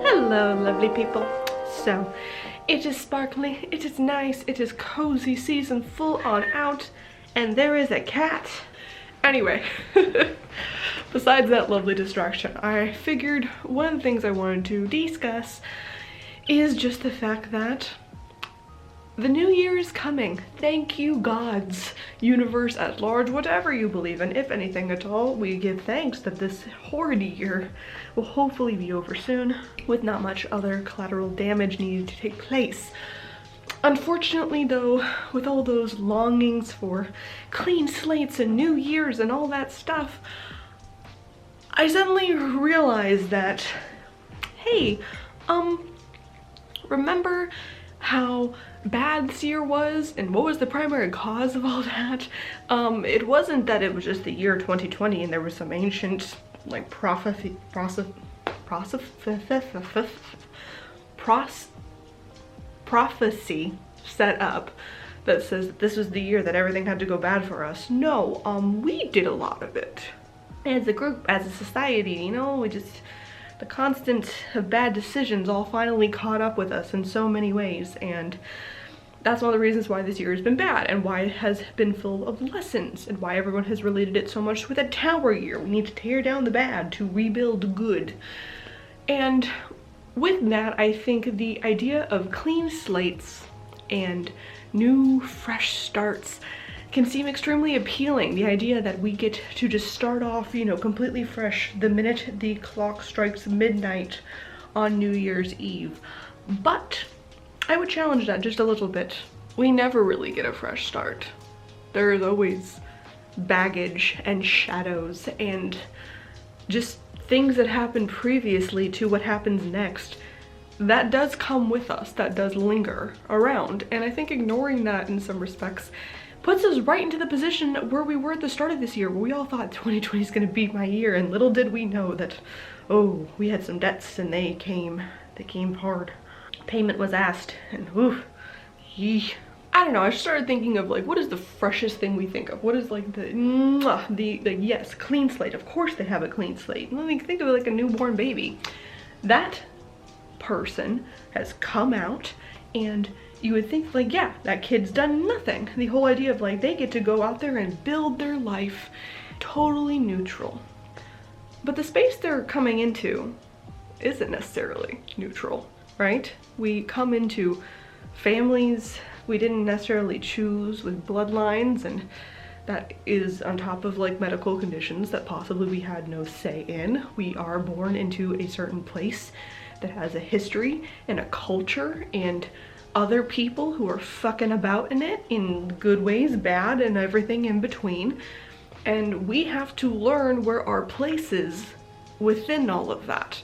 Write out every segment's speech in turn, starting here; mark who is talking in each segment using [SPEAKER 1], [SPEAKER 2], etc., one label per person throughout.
[SPEAKER 1] Hello, lovely people. So, it is sparkly, it is nice, it is cozy season full on out, and there is a cat. Anyway, besides that lovely distraction, I figured one of the things I wanted to discuss is just the fact that the new year is coming. Thank you, gods, universe at large, whatever you believe in, if anything at all. We give thanks that this horrid year will hopefully be over soon, with not much other collateral damage needed to take place. Unfortunately though, with all those longings for clean slates and new years and all that stuff, I suddenly realized that, hey, remember how bad this year was and what was the primary cause of all that? It wasn't that it was just the year 2020 and there was some ancient like prophecy set up that says that this was the year that everything had to go bad for us. No, we did a lot of it. As a group, as a society, you know, the constant of bad decisions all finally caught up with us in so many ways, and that's one of the reasons why this year has been bad and why it has been full of lessons and why everyone has related it so much with a tower year. We need to tear down the bad to rebuild the good. And with that, I think the idea of clean slates and new fresh starts can seem extremely appealing. The idea that we get to just start off, you know, completely fresh the minute the clock strikes midnight on New Year's Eve. But I would challenge that just a little bit. We never really get a fresh start. There is always baggage and shadows and just things that happened previously to what happens next. That does come with us, that does linger around. And I think ignoring that in some respects puts us right into the position where we were at the start of this year, where we all thought 2020 is gonna be my year, and little did we know that, oh, we had some debts and they came hard. Payment was asked, and oof, yee. I don't know, I started thinking of like, what is the freshest thing we think of? What is like the yes, clean slate. Of course they have a clean slate. Let me think of it like a newborn baby. That person has come out, and you would think like, yeah, that kid's done nothing. The whole idea of like, they get to go out there and build their life totally neutral. But the space they're coming into isn't necessarily neutral, right? We come into families we didn't necessarily choose, with bloodlines, and that is on top of like medical conditions that possibly we had no say in. We are born into a certain place that has a history and a culture and other people who are fucking about in it in good ways, bad, and everything in between. And we have to learn where our place is within all of that.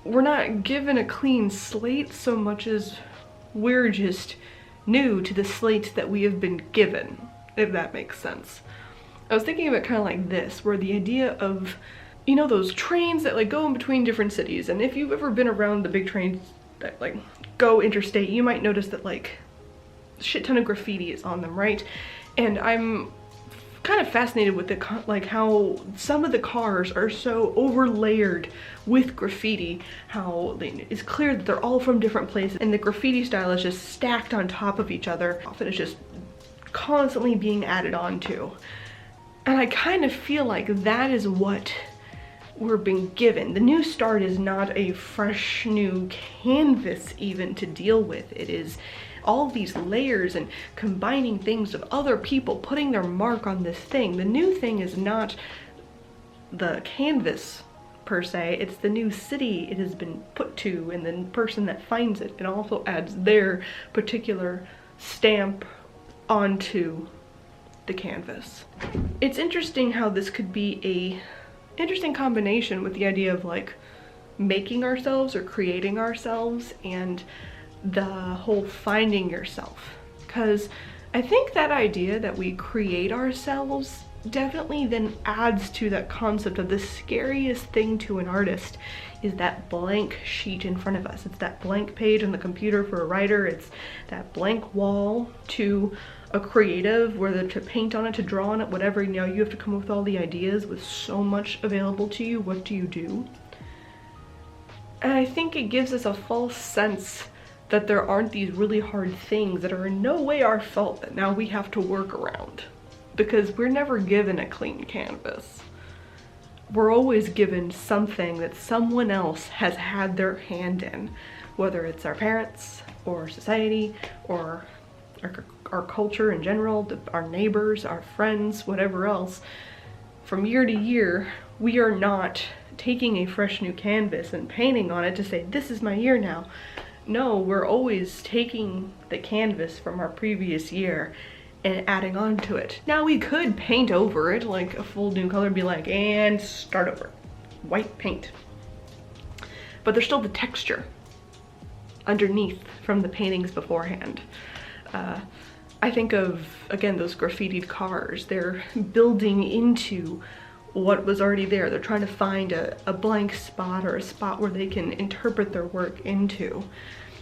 [SPEAKER 1] We're not given a clean slate so much as we're just new to the slate that we have been given, if that makes sense. I was thinking of it kind of like this, where the idea of, you know, those trains that like go in between different cities, and if you've ever been around the big trains that like go interstate, you might notice that like a shit ton of graffiti is on them, right? And I'm kind of fascinated with like how some of the cars are so overlayered with graffiti, how it's clear that they're all from different places, and the graffiti style is just stacked on top of each other. Often it's just constantly being added on to. And I kind of feel like that is what we're being given. The new start is not a fresh new canvas even to deal with. It is all these layers and combining things of other people putting their mark on this thing. The new thing is not the canvas per se, it's the new city it has been put to, and the person that finds it. It also adds their particular stamp onto the canvas. It's interesting how this could be a interesting combination with the idea of like making ourselves or creating ourselves and the whole finding yourself, because I think that idea that we create ourselves definitely then adds to that concept of the scariest thing to an artist is that blank sheet in front of us. It's that blank page on the computer for a writer. It's that blank wall to a creative, whether to paint on it, to draw on it, whatever. You know, you have to come up with all the ideas with so much available to you. What do you do? And I think it gives us a false sense that there aren't these really hard things that are in no way our fault that now we have to work around. Because we're never given a clean canvas. We're always given something that someone else has had their hand in, whether it's our parents or society or our culture in general, our neighbors, our friends, whatever else. From year to year, we are not taking a fresh new canvas and painting on it to say, this is my year now. No, we're always taking the canvas from our previous year and adding on to it. Now we could paint over it like a full new color and be like, and start over. White paint. But there's still the texture underneath from the paintings beforehand. I think of, again, those graffitied cars. They're building into what was already there. They're trying to find a blank spot or a spot where they can interpret their work into.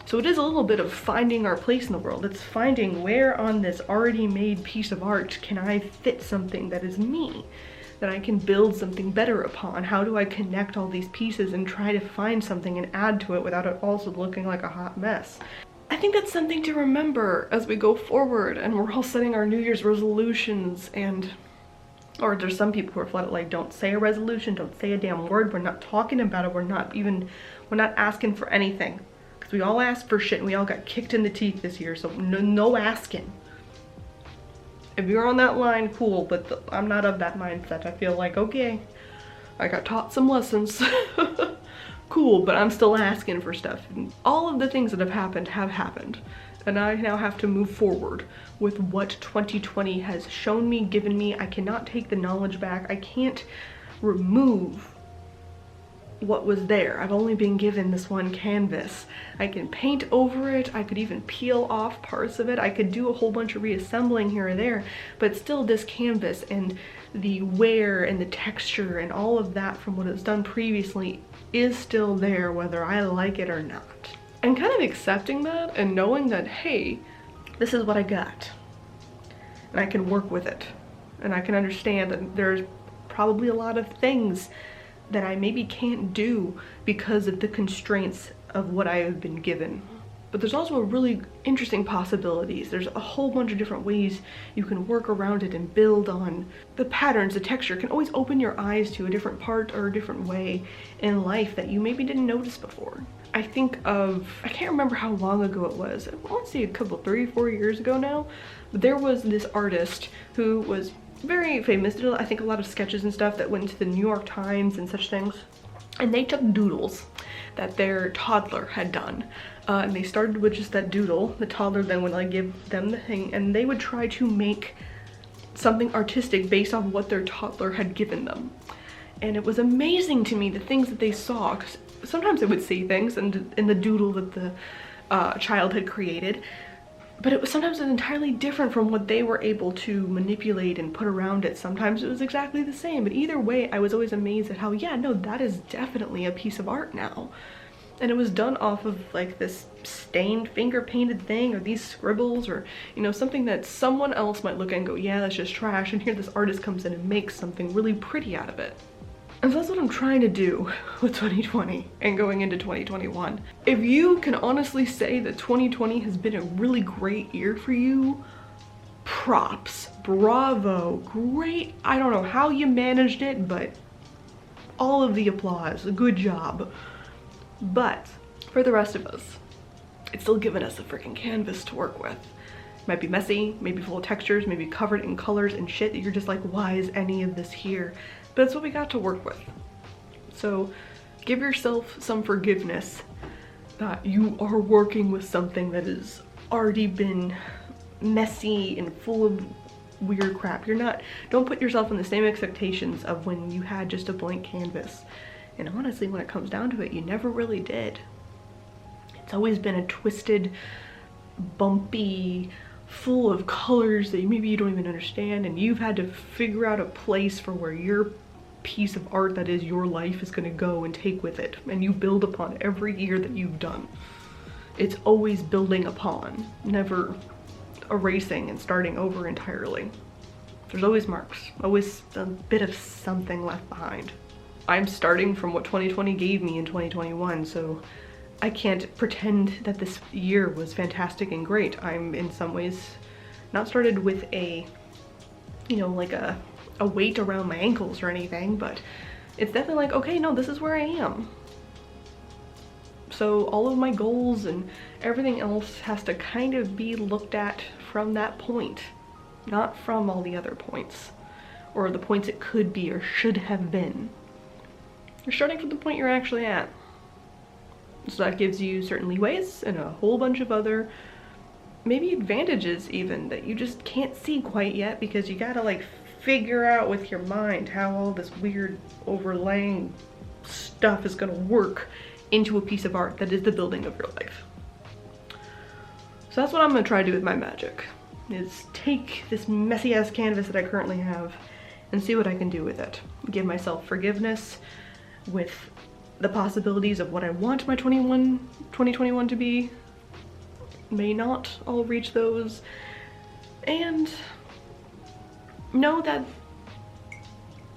[SPEAKER 1] So it is a little bit of finding our place in the world. It's finding where on this already made piece of art can I fit something that is me, that I can build something better upon. How do I connect all these pieces and try to find something and add to it without it also looking like a hot mess? I think that's something to remember as we go forward and we're all setting our New Year's resolutions, or there's some people who are flat out like, don't say a resolution, don't say a damn word, we're not talking about it, we're not asking for anything. Because we all asked for shit and we all got kicked in the teeth this year, so no asking. If you're on that line, cool, but I'm not of that mindset. I feel like, okay, I got taught some lessons. Cool, but I'm still asking for stuff. And all of the things that have happened. And I now have to move forward with what 2020 has shown me, given me. I cannot take the knowledge back. I can't remove what was there. I've only been given this one canvas. I can paint over it. I could even peel off parts of it. I could do a whole bunch of reassembling here or there, but still this canvas and the wear and the texture and all of that from what it's done previously is still there, whether I like it or not. And kind of accepting that and knowing that, hey, this is what I got. And I can work with it. And I can understand that there's probably a lot of things that I maybe can't do because of the constraints of what I have been given. But there's also a really interesting possibilities. There's a whole bunch of different ways you can work around it and build on the patterns. The texture can always open your eyes to a different part or a different way in life that you maybe didn't notice before. I think of, I can't remember how long ago it was. I want to say a couple, 3-4 years ago now. But there was this artist who was very famous, did I think a lot of sketches and stuff that went to the New York Times and such things. And they took doodles that their toddler had done. And they started with just that doodle. The toddler then would like give them the thing and they would try to make something artistic based on what their toddler had given them. And it was amazing to me the things that they saw, because sometimes they would see things in the doodle that the child had created, but it was sometimes entirely different from what they were able to manipulate and put around it. Sometimes it was exactly the same, but either way I was always amazed at how, yeah, no, that is definitely a piece of art now. And it was done off of like this stained finger painted thing or these scribbles or, you know, something that someone else might look at and go, yeah, that's just trash, and here this artist comes in and makes something really pretty out of it. And so that's what I'm trying to do with 2020 and going into 2021. If you can honestly say that 2020 has been a really great year for you, props, bravo, great. I don't know how you managed it, but all of the applause, good job. But for the rest of us, it's still given us a freaking canvas to work with. It might be messy, maybe full of textures, maybe covered in colors and shit that you're just like, why is any of this here? But it's what we got to work with. So give yourself some forgiveness that you are working with something that has already been messy and full of weird crap. Don't put yourself in the same expectations of when you had just a blank canvas. And honestly, when it comes down to it, you never really did. It's always been a twisted, bumpy, full of colors that maybe you don't even understand, and you've had to figure out a place for where your piece of art that is your life is going to go and take with it, and you build upon every year that you've done. It's always building upon, never erasing and starting over entirely. There's always marks, always a bit of something left behind. I'm starting from what 2020 gave me in 2021, so I can't pretend that this year was fantastic and great. I'm in some ways not started with a, you know, like a weight around my ankles or anything, but it's definitely like, okay, no, this is where I am. So all of my goals and everything else has to kind of be looked at from that point, not from all the other points, or the points it could be or should have been. You're starting from the point you're actually at. So that gives you certain leeways and a whole bunch of other, maybe advantages even, that you just can't see quite yet because you gotta like figure out with your mind how all this weird overlaying stuff is gonna work into a piece of art that is the building of your life. So that's what I'm gonna try to do with my magic, is take this messy ass canvas that I currently have and see what I can do with it. Give myself forgiveness with the possibilities of what I want my 2021 to be. May not all reach those, and know that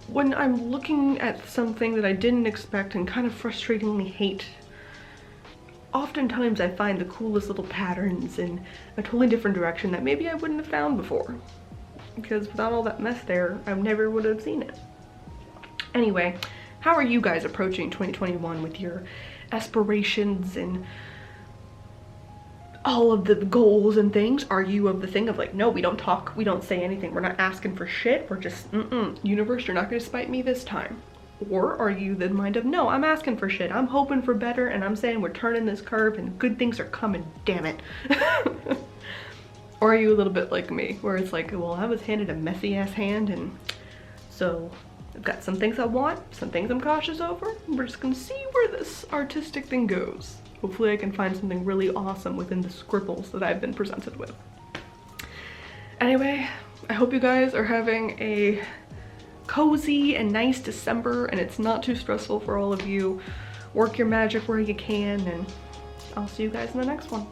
[SPEAKER 1] when I'm looking at something that I didn't expect and kind of frustratingly hate, oftentimes I find the coolest little patterns in a totally different direction that maybe I wouldn't have found before. Because without all that mess there, I never would have seen it. Anyway, how are you guys approaching 2021 with your aspirations and all of the goals and things? Are you of the thing of like, no, we don't talk, we don't say anything, we're not asking for shit, we're just, universe, you're not gonna spite me this time? Or are you the mind of, no, I'm asking for shit, I'm hoping for better, and I'm saying we're turning this curve and good things are coming, damn it. Or are you a little bit like me, where it's like, well, I was handed a messy ass hand, and so I've got some things I want, some things I'm cautious over, and we're just gonna see where this artistic thing goes. Hopefully I can find something really awesome within the scribbles that I've been presented with. Anyway, I hope you guys are having a cozy and nice December and it's not too stressful for all of you. Work your magic where you can, and I'll see you guys in the next one.